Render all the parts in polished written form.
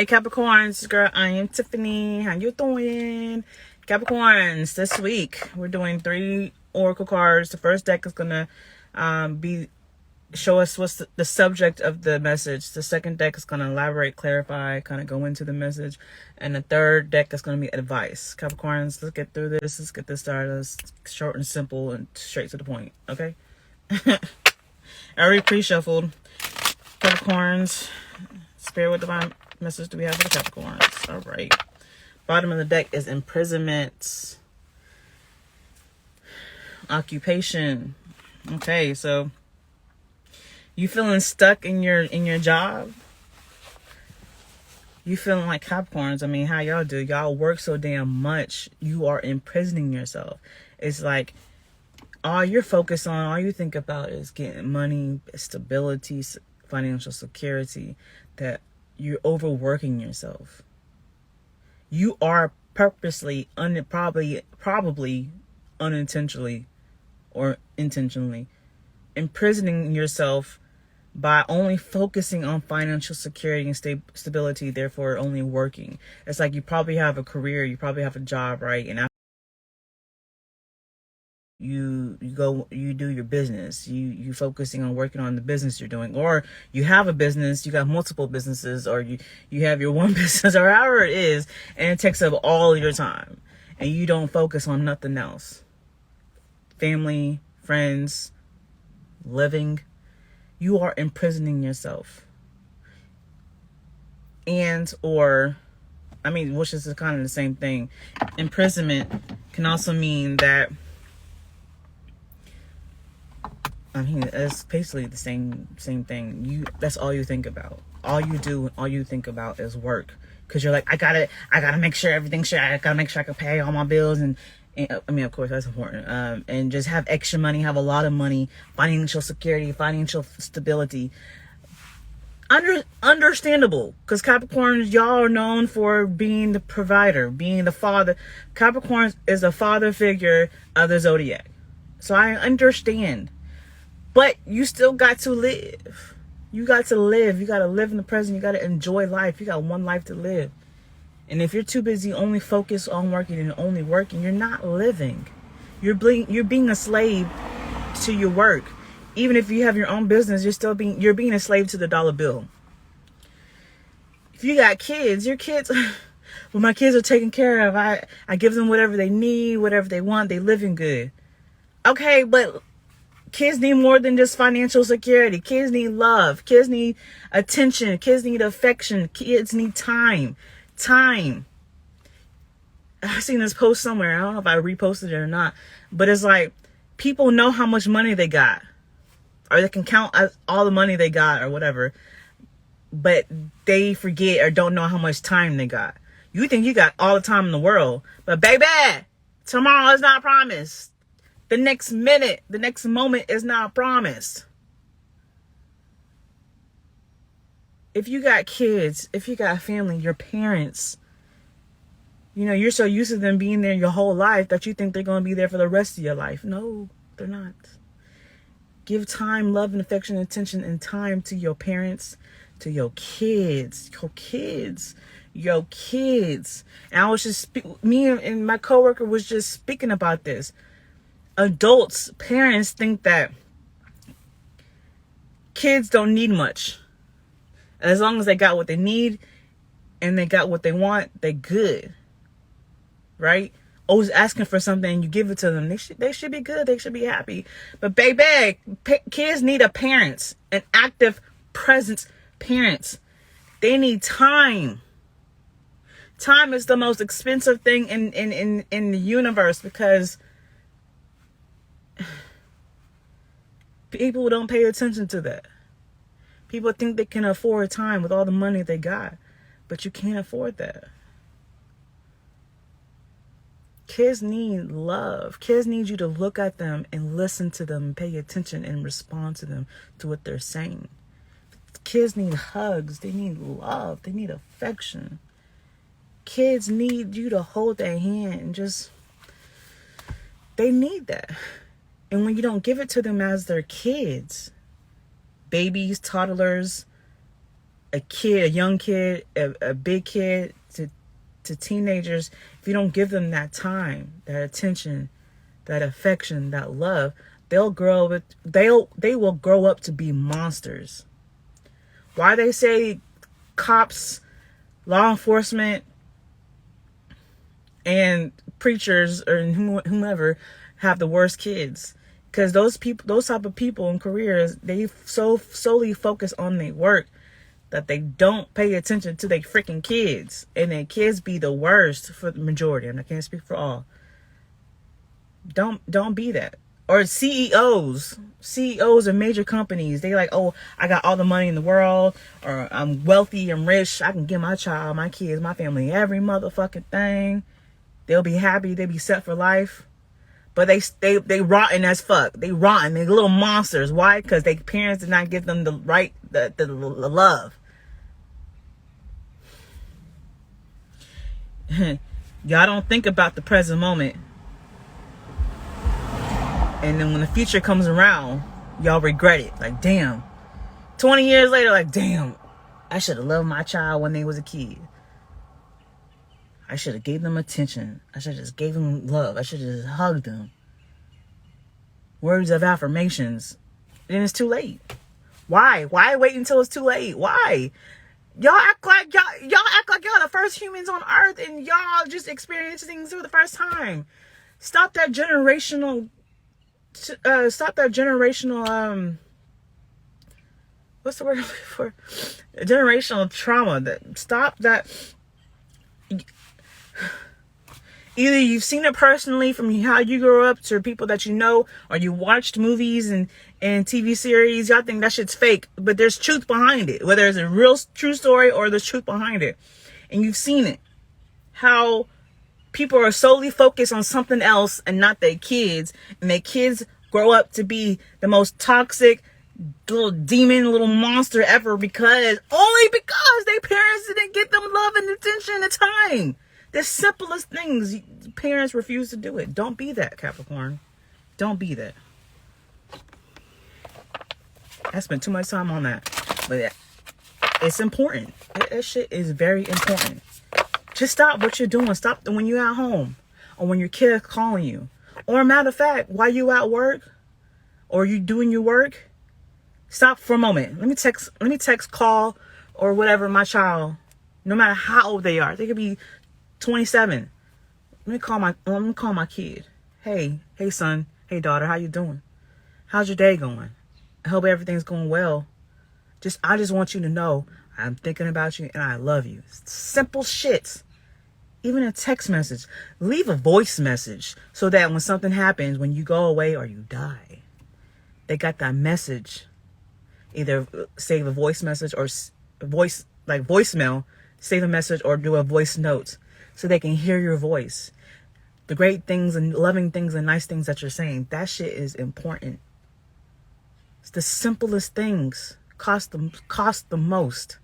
Hey Capricorns, girl, I am Tiffany. How you doing? Capricorns, this week we're doing 3 oracle cards. The first deck is gonna show us what's the subject of the message. The second deck is gonna elaborate, clarify, kind of go into the message, and the third deck is gonna be advice. Capricorns, let's get through this. Let's get this started. Let's short and simple and straight to the point. Okay. I already pre-shuffled. Capricorns, spirit with divine message do we have for the Capricorns? All right. Bottom of the deck is imprisonment, occupation. Okay, so you feeling stuck in your job? You feeling like Capricorns? I mean, how y'all do? Y'all work so damn much. You are imprisoning yourself. It's like all you're focused on, all you think about is getting money, stability, financial security. That you're overworking yourself. You are purposely, probably unintentionally or intentionally imprisoning yourself by only focusing on financial security and stability, therefore only working. It's like you probably have a career, you probably have a job, right? And you do your business, you focusing on working on the business you're doing, or you have a business, you got multiple businesses, or you have your one business, or however it is, and it takes up all your time and you don't focus on nothing else. Family, friends, living. You are imprisoning yourself. And which is kind of the same thing. Imprisonment can also mean that, it's basically the same thing. That's all you think about. All you do, all you think about is work. Cause you're like, I gotta make sure everything's straight. I gotta make sure I can pay all my bills, and of course that's important. And just have extra money, have a lot of money, financial security, financial stability. Understandable, because Capricorns, y'all are known for being the provider, being the father. Capricorn is the father figure of the zodiac, so I understand. But you still got to live. You got to live. You got to live in the present. You got to enjoy life. You got one life to live. And if you're too busy only focused on working and only working, you're not living. You're being a slave to your work. Even if you have your own business, you're being a slave to the dollar bill. If you got kids, your kids, well, my kids are taken care of. I give them whatever they need, whatever they want. They living good. Okay, but kids need more than just financial security. Kids need love. Kids need attention. Kids need affection. Kids need time. Time. I've seen this post somewhere. I don't know if I reposted it or not. But it's like, people know how much money they got. Or they can count all the money they got or whatever. But they forget or don't know how much time they got. You think you got all the time in the world. But baby, tomorrow is not promised. The next minute, the next moment is not promised. If you got kids, if you got family, your parents, you're so used to them being there your whole life that you think they're going to be there for the rest of your life. No, they're not. Give time, love, and affection, and attention, and time to your parents, to your kids. And I was just, me and my coworker was just speaking about this. Adults, parents think that kids don't need much. As long as they got what they need and they got what they want, they good. Right? Always asking for something, you give it to them. They should be good. They should be happy. But baby, kids need a parent, an active, present parent. They need time. Time is the most expensive thing in the universe, because people don't pay attention to that. People think they can afford time with all the money they got, but you can't afford that. Kids need love. Kids need you to look at them and listen to them, pay attention and respond to them, to what they're saying. Kids need hugs. They need love. They need affection. Kids need you to hold their hand and they need that. And when you don't give it to them as their kids, babies, toddlers, a kid, a young kid, a big kid, to teenagers, if you don't give them that time, that attention, that affection, that love, they will grow up to be monsters. Why they say cops, law enforcement, and preachers or whomever have the worst kids? Because those type of people in careers, they solely focus on their work that they don't pay attention to their freaking kids, and their kids be the worst for the majority. And I can't speak for all. Don't be that. Or CEOs of major companies, they like, oh, I got all the money in the world, or I'm wealthy, I'm rich, I can give my child, my kids, my family every motherfucking thing. They'll be happy, they'll be set for life. But they rotten as fuck. They rotten. They're little monsters. Why? Because their parents did not give them the love. Y'all don't think about the present moment. And then when the future comes around, y'all regret it. Like, damn. 20 years later, like, damn. I should have loved my child when they was a kid. I should have gave them attention. I should have just gave them love. I should have just hugged them. Words of affirmations. Then it's too late. Why? Why wait until it's too late? Why? Y'all act like y'all the first humans on earth, and y'all just experience things for the first time. Stop that generational what's the word for generational trauma. Stop that. Either you've seen it personally from how you grew up to people that you know, or you watched movies and TV series. Y'all think that shit's fake, but there's truth behind it. Whether it's a real true story or there's truth behind it. And you've seen it. How people are solely focused on something else and not their kids. And their kids grow up to be the most toxic little demon, little monster ever because their parents didn't get them love and attention at the time. The simplest things, parents refuse to do it. Don't be that, Capricorn. Don't be that. I spent too much time on that. But it's important. That shit is very important. Just stop what you're doing. Stop when you're at home. Or when your kid is calling you. Or matter of fact, while you at work. Or you doing your work. Stop for a moment. Let me text, call, or whatever my child. No matter how old they are. They could be 27. Let me call my kid. Hey son, hey daughter, how you doing? How's your day going? I hope everything's going well. I just want you to know I'm thinking about you and I love you. Simple shit. Even a text message. Leave a voice message so that when something happens, when you go away or you die, they got that message. Either save a voice message or voicemail, save a message or do a voice note. So they can hear your voice. The great things and loving things and nice things that you're saying. That shit is important. It's the simplest things. Cost the most.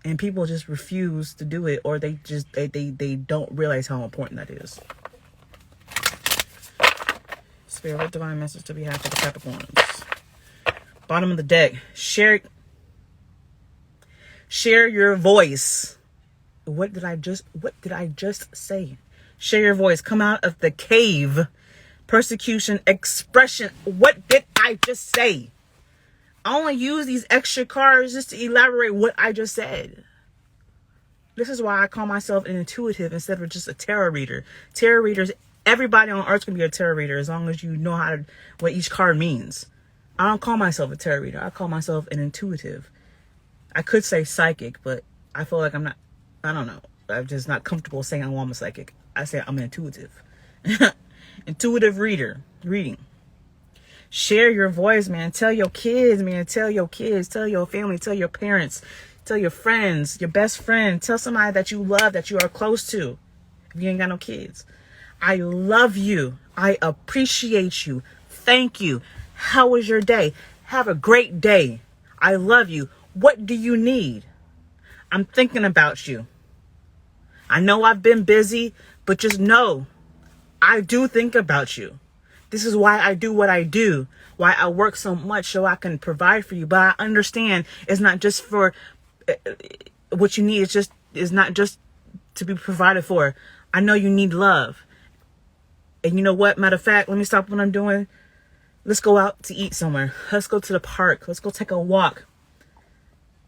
And people just refuse to do it, or they don't realize how important that is. Spirit, what divine message do we have for the Capricorns? Bottom of the deck. Share your voice. What did I just say? Share your voice. Come out of the cave. Persecution, expression. What did I just say? I only use these extra cards just to elaborate what I just said. This is why I call myself an intuitive instead of just a tarot reader. Tarot readers, everybody on earth can be a tarot reader as long as you know what each card means. I don't call myself a tarot reader. I call myself an intuitive. I could say psychic, but I feel like I don't know. I'm just not comfortable saying I'm a psychic. I say I'm an intuitive. Intuitive reading. Share your voice, man. Tell your kids, man. Tell your kids. Tell your family. Tell your parents. Tell your friends. Your best friend. Tell somebody that you love, that you are close to. If you ain't got no kids. I love you. I appreciate you. Thank you. How was your day? Have a great day. I love you. What do you need? I'm thinking about you. I know I've been busy, but just know I do think about you. This is why I do what I do, why I work so much so I can provide for you. But I understand it's not just for what you need is not just to be provided for. I know you need love. And you know what? Matter of fact, let me stop what I'm doing. Let's go out to eat somewhere. Let's go to the park. Let's go take a walk.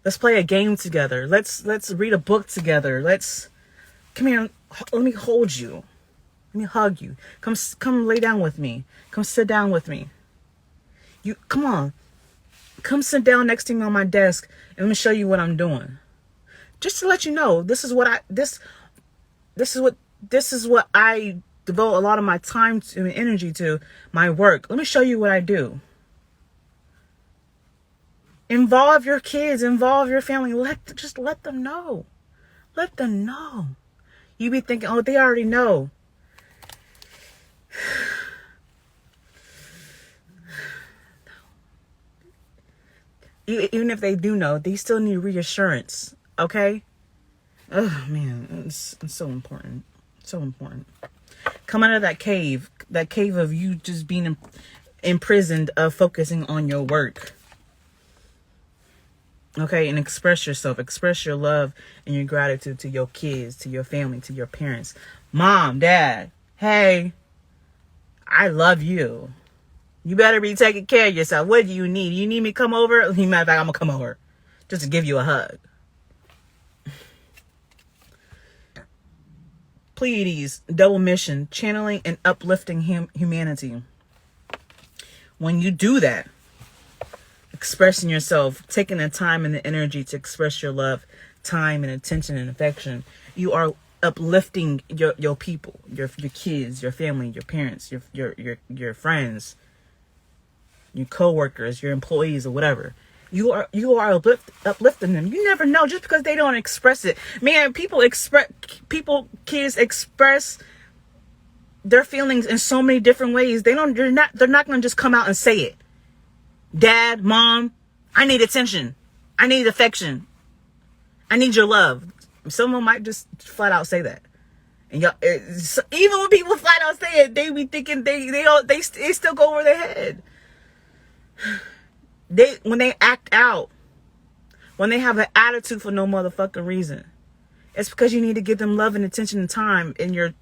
Let's play a game together. Let's read a book together. Come here. Let me hold you. Let me hug you. Come lay down with me. Come sit down with me. Come on. Come sit down next to me on my desk and let me show you what I'm doing. Just to let you know, this is what I devote a lot of my time to and energy to, my work. Let me show you what I do. Involve your kids, involve your family. Just let them know. Let them know. You be thinking, oh, they already know. Even if they do know, they still need reassurance. Okay? Oh man, it's so important. So important. Come out of that cave of you just being imprisoned of focusing on your work. Okay, and express yourself. Express your love and your gratitude to your kids, to your family, to your parents. Mom, Dad, hey, I love you. You better be taking care of yourself. What do you need? You need me to come over? Matter of fact, I'm going to come over just to give you a hug. Pleiades, double mission, channeling and uplifting humanity. When you do that, expressing yourself, taking the time and the energy to express your love, time and attention and affection, you are uplifting your people, your kids, your family, your parents, your friends, your co-workers, your employees, or whatever. You are uplifting them. You never know, just because they don't express it. Man, kids express their feelings in so many different ways. They're not going to just come out and say it. Dad, Mom, I need attention. I need affection. I need your love. Someone might just flat out say that. And y'all, even when people flat out say it, they be thinking they still go over their head. When they act out, when they have an attitude for no motherfucking reason, it's because you need to give them love and attention and time. And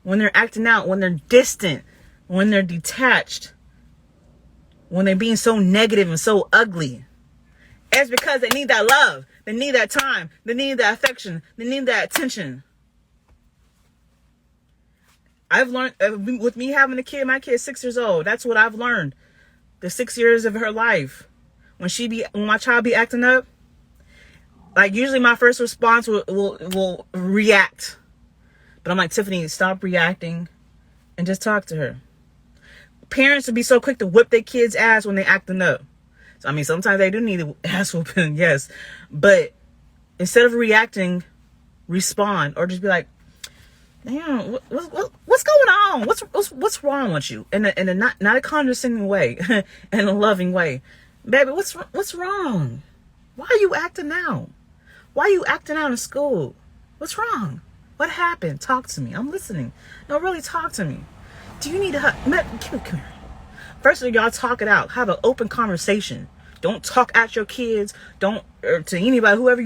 when they're acting out, when they're distant, when they're detached, when they're being so negative and so ugly, it's because they need that love. They need that time. They need that affection. They need that attention. I've learned with me having a kid, my kid's 6 years old. That's what I've learned. The 6 years of her life, when my child be acting up, like usually my first response will react, but I'm like, Tiffany, stop reacting and just talk to her. Parents would be so quick to whip their kids' ass when they acting up. So, I mean, sometimes they do need an ass whooping, yes, but instead of reacting, respond, or just be like, damn, what's going on? What's wrong with you? In a not a condescending way, in a loving way. Baby, what's wrong? Why are you acting out? Why are you acting out in school? What's wrong? What happened? Talk to me. I'm listening. No, really talk to me. Do you need a hug? Come here. First of all, y'all talk it out. Have an open conversation. Don't talk at your kids. Or to anybody, whoever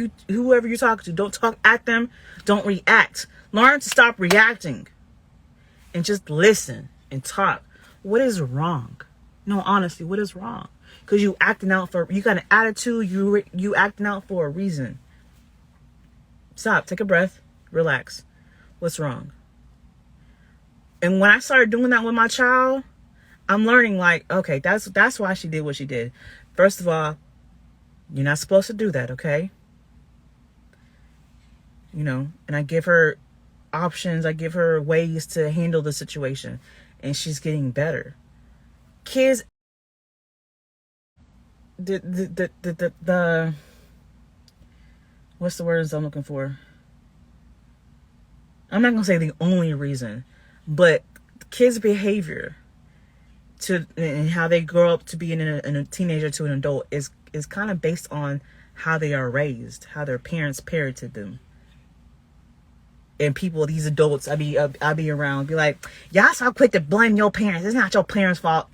you talk to. Don't talk at them. Don't react. Learn to stop reacting and just listen and talk. What is wrong? No, honestly, what is wrong? Because you got an attitude, you acting out for a reason. Stop, take a breath, relax. What's wrong? And when I started doing that with my child, I'm learning like, okay, that's why she did what she did. First of all, you're not supposed to do that, okay? And I give her options, I give her ways to handle the situation, and she's getting better. Kids, the what's the words I'm looking for? I'm not gonna say the only reason, but kids' behavior and how they grow up to be in a teenager to an adult is kind of based on how they are raised, how their parents parented them. And these adults I be around, be like, y'all so quick to blame your parents. It's not your parents' fault.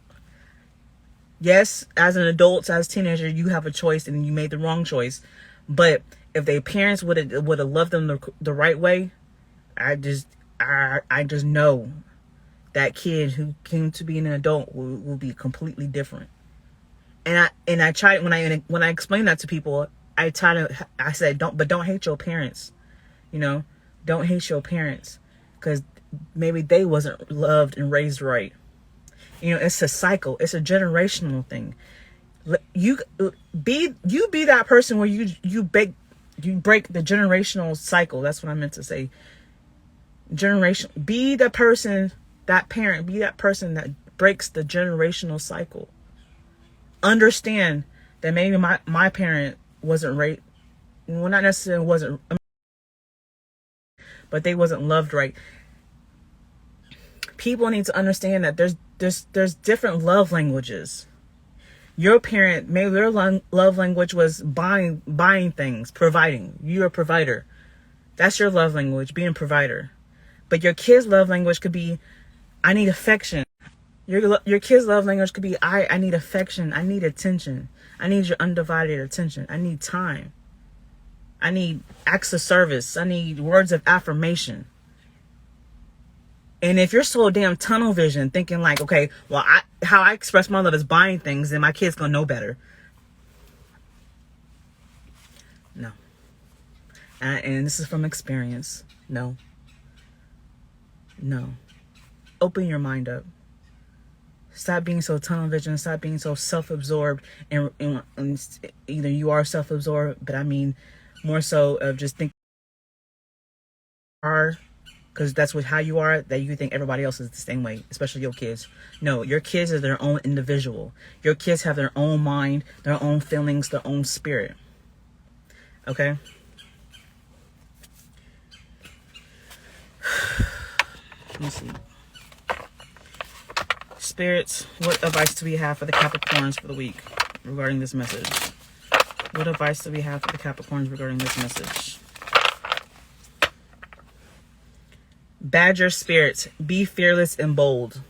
Yes, as an adult, as a teenager, you have a choice and you made the wrong choice. But if their parents would have loved them the right way, I just know that kid who came to be an adult will be completely different. And I try, when I explain that to people, I said don't hate your parents, you know, don't hate your parents, because maybe they wasn't loved and raised right. You know, it's a cycle, it's a generational thing. You be that person where you break the generational cycle. That's what I meant to say. Be the person, that parent, be that person that breaks the generational cycle. Understand that maybe my parent wasn't right. Well, not necessarily wasn't, but they wasn't loved right. People need to understand that there's different love languages. Your parent, maybe their love language was buying things, providing. You're a provider. That's your love language, being a provider. But your kid's love language could be, I need affection. Your kid's love language could be, I need affection. I need attention. I need your undivided attention. I need time. I need acts of service. I need words of affirmation. And if you're so damn tunnel vision, thinking like, okay, well, how I express my love is buying things, then my kid's gonna know better. No. And this is from experience. No. Open your mind up. Stop being so tunnel vision. Stop being so self-absorbed. And either you are self-absorbed, but I mean more so of just thinking because that's how you are, that you think everybody else is the same way, especially your kids. No, your kids are their own individual. Your kids have their own mind, their own feelings, their own spirit. Okay? Let me see. Spirits, what advice do we have for the Capricorns for the week regarding this message? What advice do we have for the Capricorns regarding this message? Badger spirits, be fearless and bold.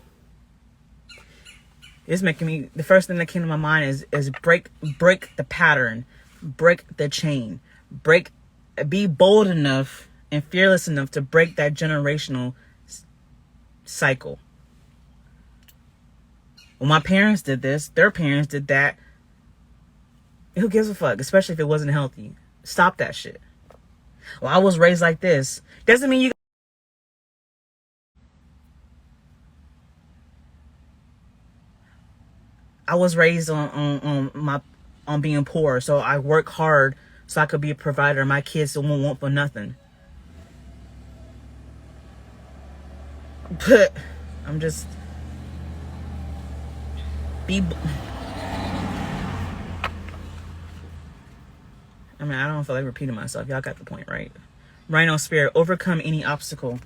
It's making me, the first thing that came to my mind is break the pattern, break the chain, be bold enough and fearless enough to break that generational cycle. Well, my parents did this, their parents did that. Who gives a fuck, especially if it wasn't healthy? Stop that shit. Well, I was raised like this. Doesn't mean you. I was raised on being poor, so I work hard so I could be a provider. My kids won't want for nothing. But I'm just I don't feel like repeating myself. Y'all got the point, right? Rhino spirit, overcome any obstacle.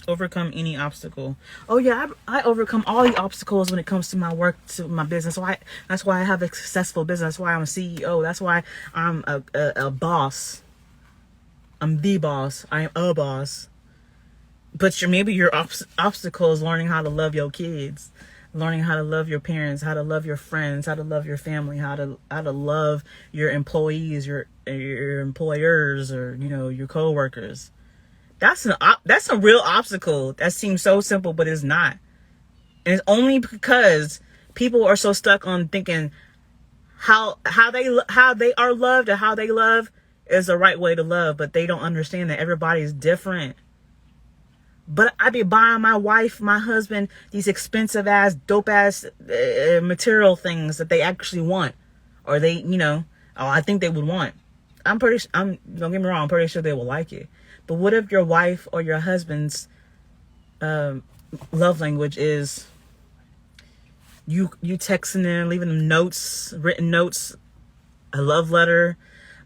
Overcome any obstacle. Oh yeah, I overcome all the obstacles when it comes to my work, to my business. So that's why I have a successful business. That's why I'm a CEO. That's why I'm a boss. I'm the boss. I am a boss. But maybe your obstacle is learning how to love your kids, learning how to love your parents, how to love your friends, how to love your family, how to love your employees, your employers, or your coworkers. That's a real obstacle. That seems so simple, but it's not. And it's only because people are so stuck on thinking how they are loved or how they love is the right way to love, but they don't understand that everybody is different. But I be buying my wife, my husband, these expensive ass, dope ass material things that they actually want, or they, I think they would want. Don't get me wrong, I'm pretty sure they will like it. But what if your wife or your husband's love language is you texting them, leaving them notes, written notes, a love letter,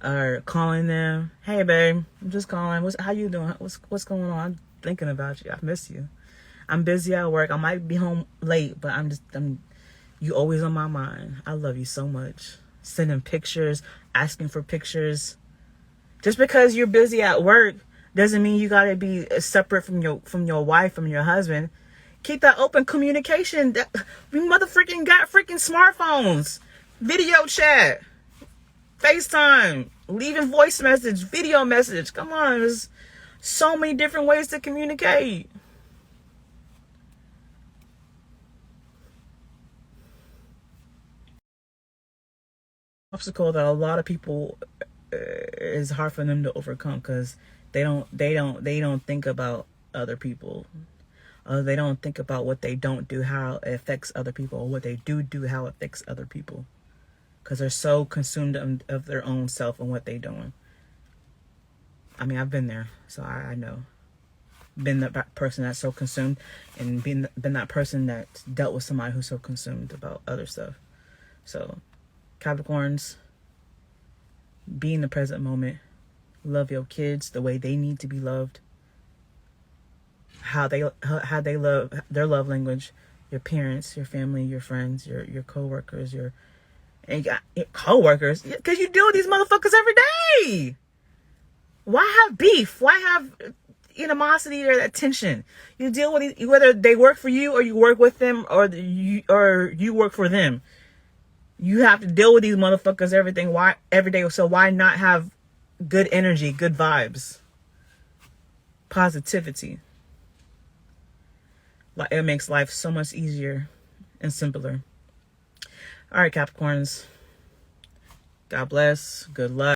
or calling them, hey babe, I'm just calling. How you doing? What's going on? I'm thinking about you. I miss you. I'm busy at work. I might be home late, but you always on my mind. I love you so much. Sending pictures, asking for pictures. Just because you're busy at work doesn't mean you gotta be separate from your wife, from your husband. Keep that open communication. We motherfucking got freaking smartphones, video chat. FaceTime, leaving voice message, video message. Come on, there's so many different ways to communicate. Obstacle that a lot of people is hard for them to overcome because they don't think about other people. They don't think about what they don't do, how it affects other people, or what they do, how it affects other people. Because they're so consumed of their own self and what they're doing. I mean, I've been there, so I know. Been that person that's so consumed, and been that person that's dealt with somebody who's so consumed about other stuff. So, Capricorns, be in the present moment. Love your kids the way they need to be loved. How they love, their love language. Your parents, your family, your friends, your co-workers, and you got co-workers, because you deal with these motherfuckers every day. Why have beef? Why have animosity or that tension? You deal with whether they work for you or you work with them, or you work for them. You have to deal with these motherfuckers every day. So why not have good energy, good vibes, positivity? Like, it makes life so much easier and simpler. All right, Capricorns. God bless. Good luck.